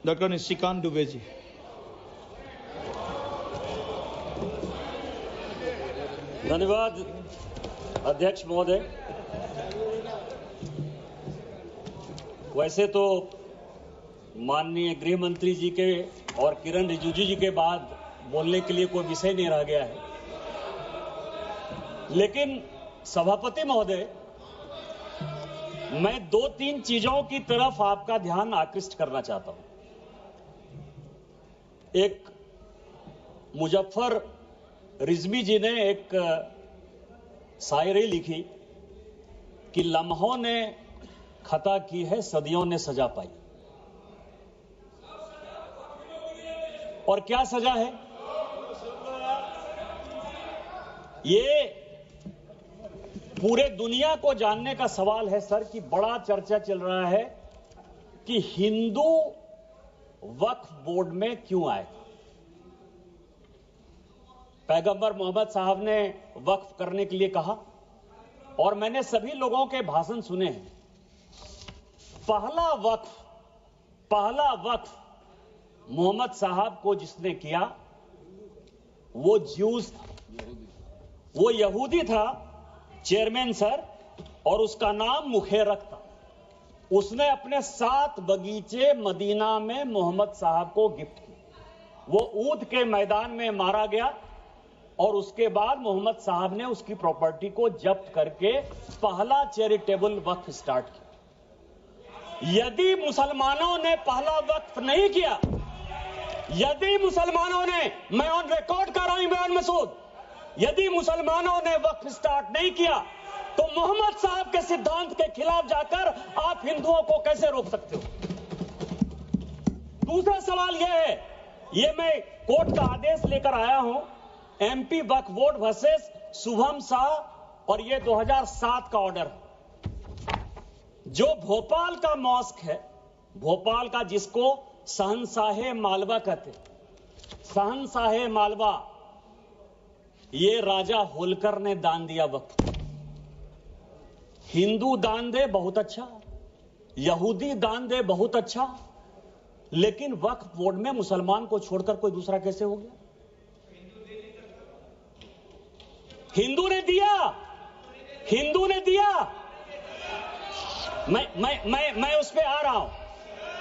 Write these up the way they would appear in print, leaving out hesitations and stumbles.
Doctor Nishikant Dubey ji. धन्यवाद अध्यक्ष महोदय। वैसे तो माननीय गृह मंत्री जी के और किरण रिजिजू जी के बाद बोलने के लिए कोई विषय नहीं रह गया है, लेकिन सभापति महोदय, मैं 2-3 चीजों की तरफ आपका ध्यान आकृष्ट करना चाहता हूं। एक, मुजफ्फर रिजवी जी ने एक शायरी लिखी कि लम्हों ने खता की है, सदियों ने सजा पाई। और क्या सजा है? ये पूरे दुनिया को जानने का सवाल है सर, कि बड़ा चर्चा चल रहा है कि हिंदू वक्फ बोर्ड में क्यों आए। पैगंबर मोहम्मद साहब ने वक्फ करने के लिए कहा, और मैंने सभी लोगों के भाषण सुने हैं। पहला वक्फ मोहम्मद साहब को जिसने किया वो ज्यूस था, वो यहूदी था चेयरमैन सर, और उसका नाम मुखेरक था। उसने अपने 7 बगीचे मदीना में मोहम्मद साहब को गिफ्ट किए। वो ऊद के मैदान में मारा गया, और उसके बाद मोहम्मद साहब ने उसकी प्रॉपर्टी को जब्त करके पहला चैरिटेबल वक्फ स्टार्ट किया। यदि मुसलमानों ने पहला वक्फ नहीं किया, यदि मुसलमानों ने, मैं ऑन रिकॉर्ड कर रहा हूं इमरान मसूद, यदि मुसलमानों ने वक्फ स्टार्ट नहीं किया, तो मोहम्मद साहब के सिद्धांत के खिलाफ जाकर आप हिंदुओं को कैसे रोक सकते हो? दूसरा सवाल यह है, यह मैं कोर्ट का आदेश लेकर आया हूं, एमपी वक्फ बोर्ड वर्सेस शुभम शाह, और यह 2007 का ऑर्डर है। जो भोपाल का मॉस्क है, भोपाल का, जिसको शहंशाहे मालवा कहते, शहंशाहे मालवा, ये राजा होलकर ने दान दिया वक्फ। हिंदू दान दे बहुत अच्छा, यहूदी दान दे बहुत अच्छा, लेकिन वक्फ बोर्ड में मुसलमान को छोड़कर कोई दूसरा कैसे हो गया? हिंदू ने दिया, हिंदू ने दिया। मैं उस पे आ रहा हूं।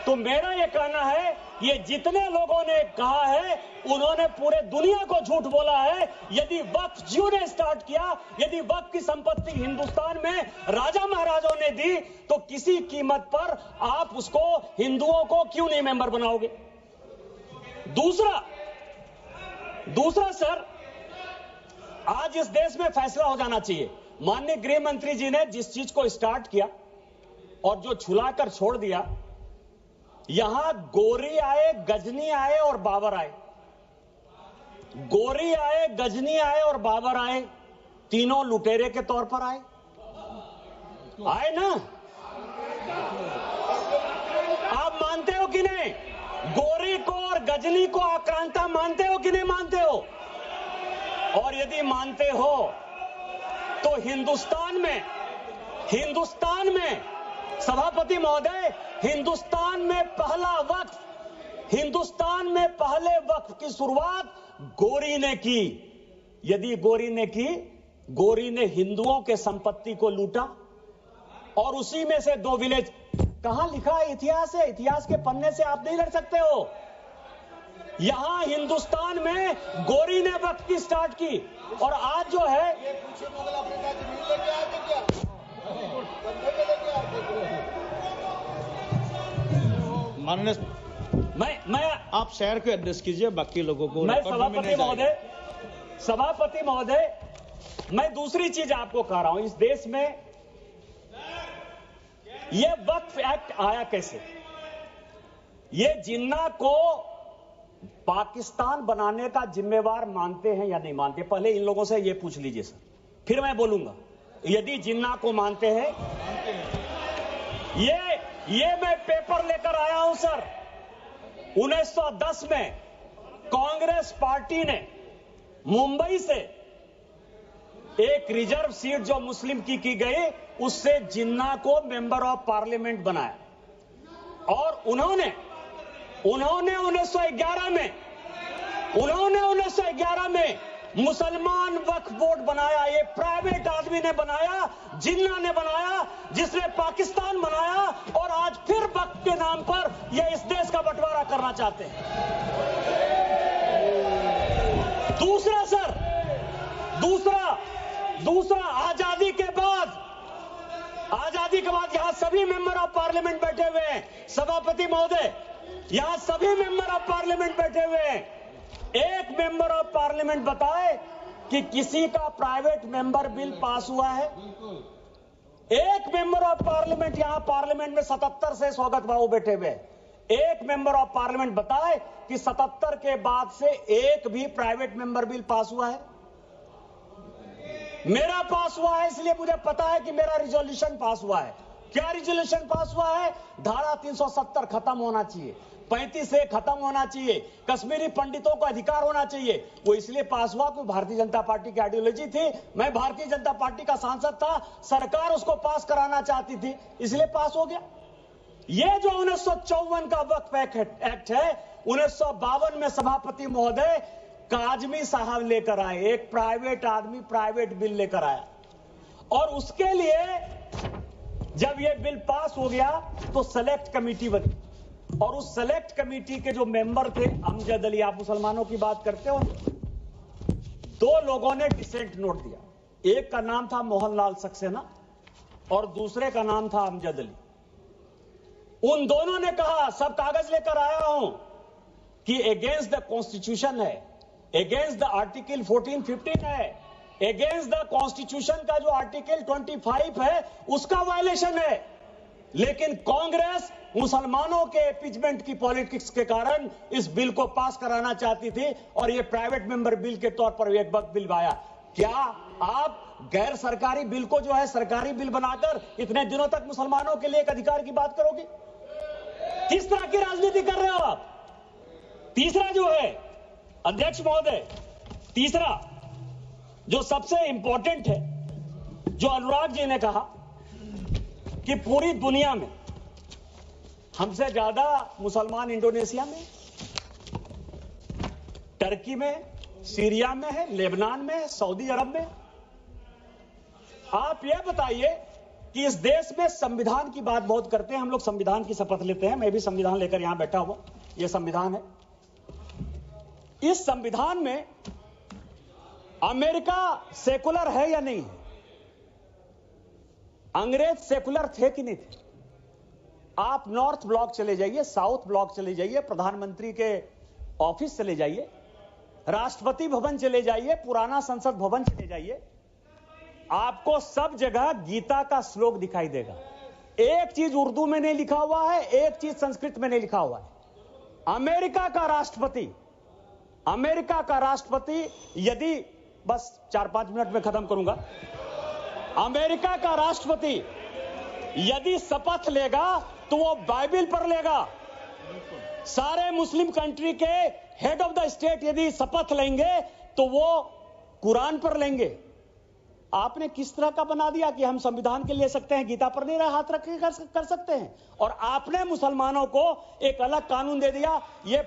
तो मेरा यह कहना है, ये जितने लोगों ने कहा है, उन्होंने पूरे दुनिया को झूठ बोला है। यदि वक्फ जियो ने स्टार्ट किया, यदि वक्फ की संपत्ति हिंदुस्तान में राजा महाराजों ने दी, तो किसी कीमत पर आप उसको, हिंदुओं को क्यों नहीं मेंबर बनाओगे? दूसरा सर, आज इस देश में फैसला हो जाना चाहिए। माननीय गृह मंत्री जी ने जिस चीज को स्टार्ट किया और जो छुलाकर छोड़ दिया, यहां गोरी आए, गजनी आए और बाबर आए, गोरी आए, गजनी आए और बाबर आए, तीनों लुटेरे के तौर पर आए ना? आप मानते हो कि नहीं? गोरी को और गजनी को आक्रांता मानते हो कि नहीं मानते हो? और यदि मानते हो तो हिंदुस्तान में सभापति महोदय, हिंदुस्तान में पहले वक्फ की शुरुआत गोरी ने की। यदि गोरी ने की, गोरी ने हिंदुओं के संपत्ति को लूटा, और उसी में से 2 विलेज, कहां लिखा है? इतिहास है, इतिहास के पन्ने से आप नहीं लड़ सकते हो। यहां हिंदुस्तान में गोरी ने वक्फ की स्टार्ट की, और आज जो है, माननीय, मैं आप शहर को एड्रेस कीजिए, बाकी लोगों को। मैं सभापति महोदय, मैं दूसरी चीज आपको कह रहा हूं। इस देश में यह वक्फ एक्ट आया कैसे? ये जिन्ना को पाकिस्तान बनाने का जिम्मेवार मानते हैं या नहीं मानते? पहले इन लोगों से ये पूछ लीजिए सर, फिर मैं बोलूंगा। यदि जिन्ना को मानते हैं, ये मैं पेपर लेकर आया हूं सर। 1910 में कांग्रेस पार्टी ने मुंबई से एक रिजर्व सीट जो मुस्लिम की गई, उससे जिन्ना को मेंबर ऑफ पार्लियामेंट बनाया, और उन्होंने उन्होंने 1911 में मुसलमान वक्फ बोर्ड बनाया। ये प्राइवेट आदमी ने बनाया, जिन्ना ने बनाया, जिसने पाकिस्तान बनाया, और आज फिर वक्फ के नाम पर ये इस देश का बंटवारा करना चाहते हैं। दूसरा आजादी के बाद यहां सभी मेंबर ऑफ पार्लियामेंट बैठे हुए हैं। सभापति महोदय, यहां सभी मेंबर ऑफ पार्लियामेंट बैठे हुए हैं। एक मेंबर ऑफ पार्लियामेंट बताए कि किसी का प्राइवेट मेंबर बिल पास हुआ है? एक मेंबर ऑफ पार्लियामेंट, यहां पार्लियामेंट में 77 से स्वागत भाव बैठे हुए हैं। एक मेंबर ऑफ पार्लियामेंट बताए कि 77 के बाद से एक भी प्राइवेट मेंबर बिल पास हुआ है? मेरा पास हुआ है, इसलिए मुझे पता है कि मेरा रिजोल्यूशन पास हुआ है। क्या रिजोल्यूशन पास हुआ है? धारा 370 खत्म होना चाहिए, 35 से खत्म होना चाहिए, कश्मीरी पंडितों को अधिकार होना चाहिए। वो इसलिए पास हुआ कि भारतीय जनता पार्टी की आइडियोलॉजी थी। मैं भारतीय जनता पार्टी का सांसद था, सरकार उसको पास कराना चाहती थी, इसलिए पास हो गया। ये जो 1954 का वक्फ एक्ट है, 1952 में सभापति महोदय काजमी साहब लेकर आए। एक प्राइवेट आदमी प्राइवेट बिल लेकर आया, और उसके लिए जब ये बिल पास हो गया तो सेलेक्ट कमेटी बनी, और उस सेलेक्ट कमेटी के जो मेंबर थे, अमजद अली, आप मुसलमानों की बात करते हो, 2 लोगों ने डिसेंट नोट दिया। एक का नाम था मोहनलाल सक्सेना और दूसरे का नाम था अमजद अली। उन दोनों ने कहा, सब कागज लेकर आया हूं, कि अगेंस्ट द कॉन्स्टिट्यूशन है, अगेंस्ट द आर्टिकल 14-15 है, अगेंस्ट द कॉन्स्टिट्यूशन का जो आर्टिकल 25 है उसका वायलेशन है। लेकिन कांग्रेस मुसलमानों के इम्पीचमेंट की पॉलिटिक्स के कारण इस बिल को पास कराना चाहती थी, और यह प्राइवेट मेंबर बिल के तौर पर एक वक्त बिल आया। क्या आप गैर सरकारी बिल को जो है सरकारी बिल बनाकर इतने दिनों तक मुसलमानों के लिए एक अधिकार की बात करोगे? किस तरह की राजनीति कर रहे हो आप? तीसरा जो है अध्यक्ष महोदय, तीसरा जो सबसे इंपॉर्टेंट है, जो अनुराग जी ने कहा कि पूरी दुनिया में हमसे ज्यादा मुसलमान इंडोनेशिया में, टर्की में, सीरिया में है, लेबनान में, सऊदी अरब में। आप यह बताइए कि इस देश में संविधान की बात बहुत करते हैं हम लोग, संविधान की शपथ लेते हैं। मैं भी संविधान लेकर यहां बैठा हुआ, यह संविधान है। इस संविधान में अमेरिका सेकुलर है या नहीं? अंग्रेज सेकुलर थे कि नहीं थे? आप नॉर्थ ब्लॉक चले जाइए, साउथ ब्लॉक चले जाइए, प्रधानमंत्री के ऑफिस चले जाइए, राष्ट्रपति भवन चले जाइए, पुराना संसद भवन चले जाइए, आपको सब जगह गीता का श्लोक दिखाई देगा। एक चीज उर्दू में नहीं लिखा हुआ है, एक चीज संस्कृत में नहीं लिखा हुआ है। अमेरिका का राष्ट्रपति यदि, बस 4-5 मिनट में खत्म करूंगा, अमेरिका का राष्ट्रपति यदि शपथ लेगा तो वो बाइबल पर लेगा। सारे मुस्लिम कंट्री के हेड ऑफ द स्टेट यदि शपथ लेंगे तो वो कुरान पर लेंगे। आपने किस तरह का बना दिया कि हम संविधान के ले सकते हैं, गीता पर नहीं हाथ रख के कर सकते हैं, और आपने मुसलमानों को एक अलग कानून दे दिया। ये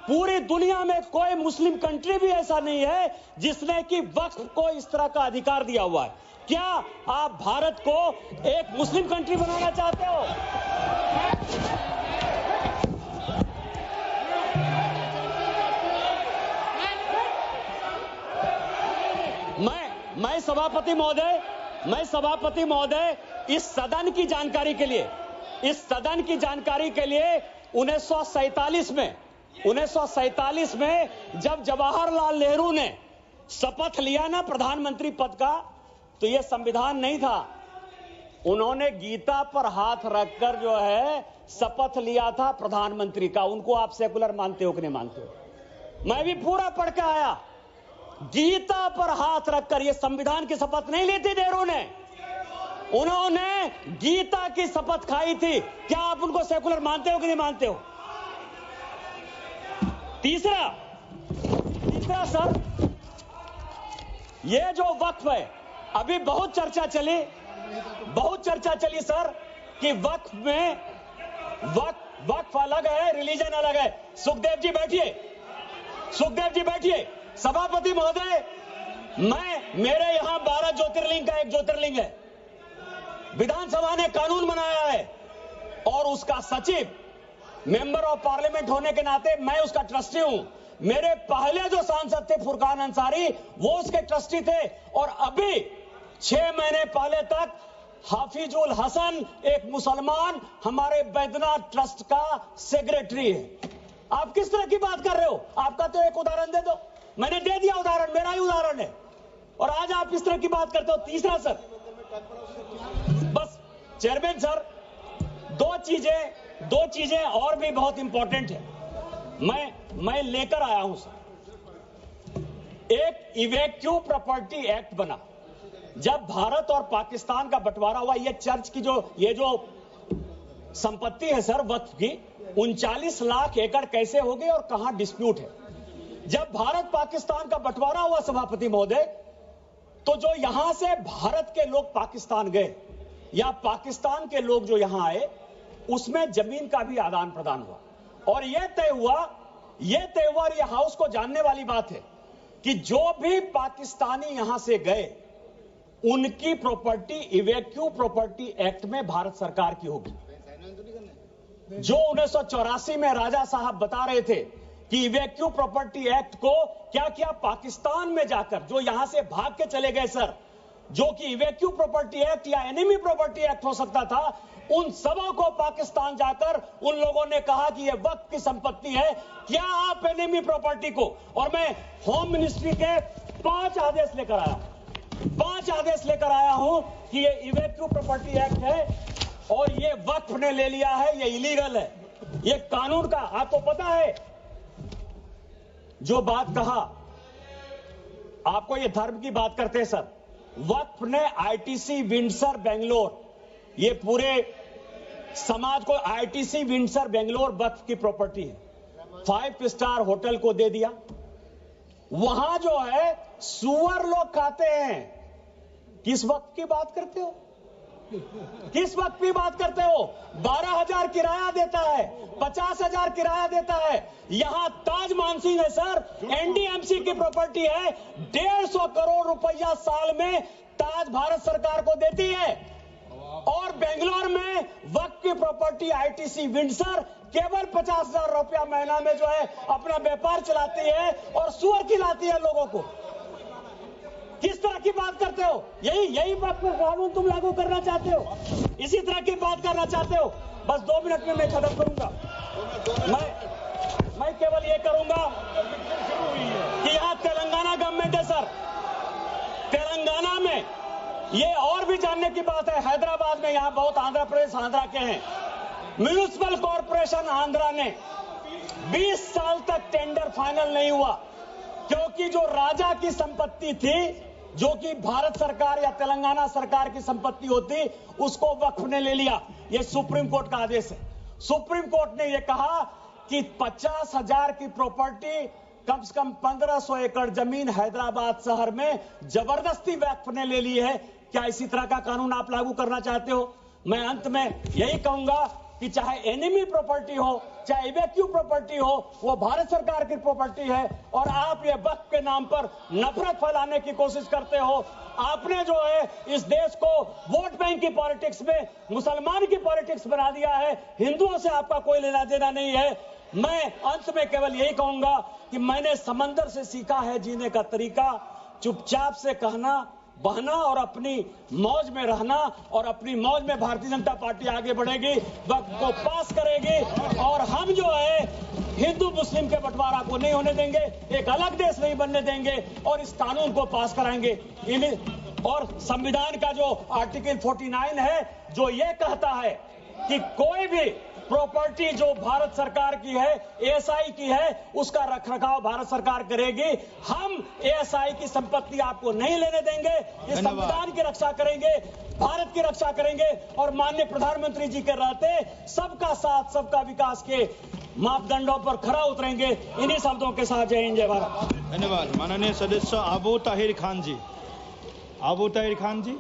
पूरी दुनिया में कोई मुस्लिम कंट्री भी ऐसा नहीं है जिसने कि वक्फ को इस तरह का अधिकार दिया हुआ है। क्या आप भारत को एक मुस्लिम कंट्री बनाना चाहते हो? मैं सभापति महोदय इस सदन की जानकारी के लिए 1947 में जब जवाहरलाल नेहरू ने शपथ लिया ना प्रधानमंत्री पद का, तो यह संविधान नहीं था। उन्होंने गीता पर हाथ रखकर जो है शपथ लिया था प्रधानमंत्री का। उनको आप सेकुलर मानते हो कि नहीं मानते हो? मैं भी पूरा पढ़ के आया। गीता पर हाथ रखकर, यह संविधान की शपथ नहीं ली थी नेहरू ने, उन्होंने गीता की शपथ खाई थी। क्या आप उनको सेकुलर मानते हो कि नहीं मानते हो? तीसरा सर, यह जो वक्फ है, अभी बहुत चर्चा चली सर कि वक्फ अलग है, रिलीजन अलग है। सुखदेव जी बैठिए, सुखदेव जी बैठिए। सभापति महोदय, मेरे यहां 12 ज्योतिर्लिंग का एक ज्योतिर्लिंग है। विधानसभा ने कानून बनाया है और उसका सचिव मेंबर ऑफ पार्लियामेंट होने के नाते मैं उसका ट्रस्टी हूं। मेरे पहले जो सांसद थे फुरकान अंसारी, वो उसके ट्रस्टी थे, और अभी 6 महीने पहले तक हाफिजुल हसन, एक मुसलमान, हमारे बैद्यनाथ ट्रस्ट का सेक्रेटरी है। आप किस तरह की बात कर रहे हो? आपका तो एक उदाहरण दे दो। मैंने दे दिया उदाहरण, मेरा ही उदाहरण है, और आज आप इस तरह की बात करते हो। तीसरा सर, बस चेयरमैन सर, दो चीजें और भी बहुत इंपॉर्टेंट है, मैं लेकर आया हूं सर। एक इवैक्यू प्रॉपर्टी एक्ट बना। जब भारत और पाकिस्तान का बंटवारा हुआ, ये चर्च की ये जो संपत्ति है सर वक्फ की, 39 लाख एकड़ कैसे हो गई और कहां डिस्प्यूट है। जब भारत पाकिस्तान का बंटवारा हुआ सभापति महोदय, तो जो यहां से भारत के लोग पाकिस्तान गए या पाकिस्तान के लोग जो यहां आए, उसमें जमीन का भी आदान प्रदान हुआ, और यह तय हुआ, और यह हाउस को जानने वाली बात है कि जो भी पाकिस्तानी यहां से गए, उनकी प्रॉपर्टी इवैक्यू प्रॉपर्टी एक्ट में भारत सरकार की होगी। जो 1984 में राजा साहब बता रहे थे कि इवैक्यू प्रॉपर्टी एक्ट को क्या किया, पाकिस्तान में जाकर जो यहां से भाग के चले गए सर, जो कि इवैक्यू प्रॉपर्टी एक्ट या एनिमी प्रॉपर्टी एक्ट हो सकता था, उन सबों को पाकिस्तान जाकर उन लोगों ने कहा कि यह वक्त की संपत्ति है, क्या आप एनिमी प्रॉपर्टी को, और मैं होम मिनिस्ट्री के 5 आदेश लेकर आया हूं कि यह इवैक्यू प्रॉपर्टी एक्ट है और यह वक्फ ने ले लिया है, यह इलीगल है, यह कानून का। आपको पता है जो बात कहा, आपको यह धर्म की बात करते हैं सर, वक्फ ने आईटीसी विंडसर बेंगलोर, ये पूरे समाज को आईटीसी विंडसर बेंगलोर वक्फ की प्रॉपर्टी है, 5 स्टार होटल को दे दिया। वहां जो है सुअर लोग खाते हैं। किस वक्त की बात करते हो? किस वक्त की बात करते हो? 12,000 किराया देता है, 50,000 किराया देता है। यहां ताज मानसिंह है सर, एनडीएमसी की प्रॉपर्टी है, 150 करोड़ रुपया साल में ताज भारत सरकार को देती है, और बेंगलोर में वक्त की प्रॉपर्टी आईटीसी विंडसर केवल 50,000 रुपया महीना में जो है अपना व्यापार चलाती है और सुअर खिलाती है लोगों को। किस तरह की बात करते हो? यही बात पर कानून तुम लागू करना चाहते हो, इसी तरह की बात करना चाहते हो। बस 2 मिनट में मैं खत्म करूंगा। मैं केवल ये करूंगा कि यहाँ तेलंगाना गवर्नमेंट है सर, तेलंगाना में ये और भी जानने की बात है, हैदराबाद में यहां बहुत आंध्र प्रदेश आंध्रा के हैं, म्युनिसिपल कॉर्पोरेशन आंध्रा ने 20 साल तक टेंडर फाइनल नहीं हुआ, क्योंकि जो राजा की संपत्ति थी, जो कि भारत सरकार या तेलंगाना सरकार की संपत्ति होती, उसको वक्फ ने ले लिया। यह सुप्रीम कोर्ट का आदेश है। सुप्रीम कोर्ट ने यह कहा कि 50,000 की प्रॉपर्टी, कम से कम 1500 एकड़ जमीन हैदराबाद शहर में जबरदस्ती वक्फ ने ले ली है। क्या इसी तरह का कानून आप लागू करना चाहते हो? मैं अंत में यही कहूंगा कि चाहे एनिमी प्रॉपर्टी हो, चाहे इवैक्यू प्रॉपर्टी हो, वो भारत सरकार की प्रॉपर्टी है, और आप ये वक्फ के नाम पर नफरत फैलाने की कोशिश करते हो। आपने जो है इस देश को वोट बैंक की पॉलिटिक्स में, मुसलमान की पॉलिटिक्स बना दिया है। हिंदुओं से आपका कोई लेना देना नहीं है। मैं अंत में केवल यही कहूंगा कि मैंने समंदर से सीखा है जीने का तरीका, चुपचाप से कहना, बहना और अपनी मौज में रहना, और अपनी मौज में भारतीय जनता पार्टी आगे बढ़ेगी, वक्त को पास करेगी, और हम जो है हिंदू मुस्लिम के बंटवारा को नहीं होने देंगे, एक अलग देश नहीं बनने देंगे, और इस कानून को पास कराएंगे। और संविधान का जो आर्टिकल 49 है, जो ये कहता है कि कोई भी प्रॉपर्टी जो भारत सरकार की है, एएसआई की है, उसका रखरखाव भारत सरकार करेगी। हम एएसआई की संपत्ति आपको नहीं लेने देंगे। ये संविधान की रक्षा करेंगे, भारत की रक्षा करेंगे, और माननीय प्रधानमंत्री जी के रहते सबका साथ सबका विकास के मापदंडों पर खरा उतरेंगे। इन्हीं शब्दों के साथ जय हिंद, जय भारत। धन्यवाद। माननीय सदस्य आबू ताहिर खान जी।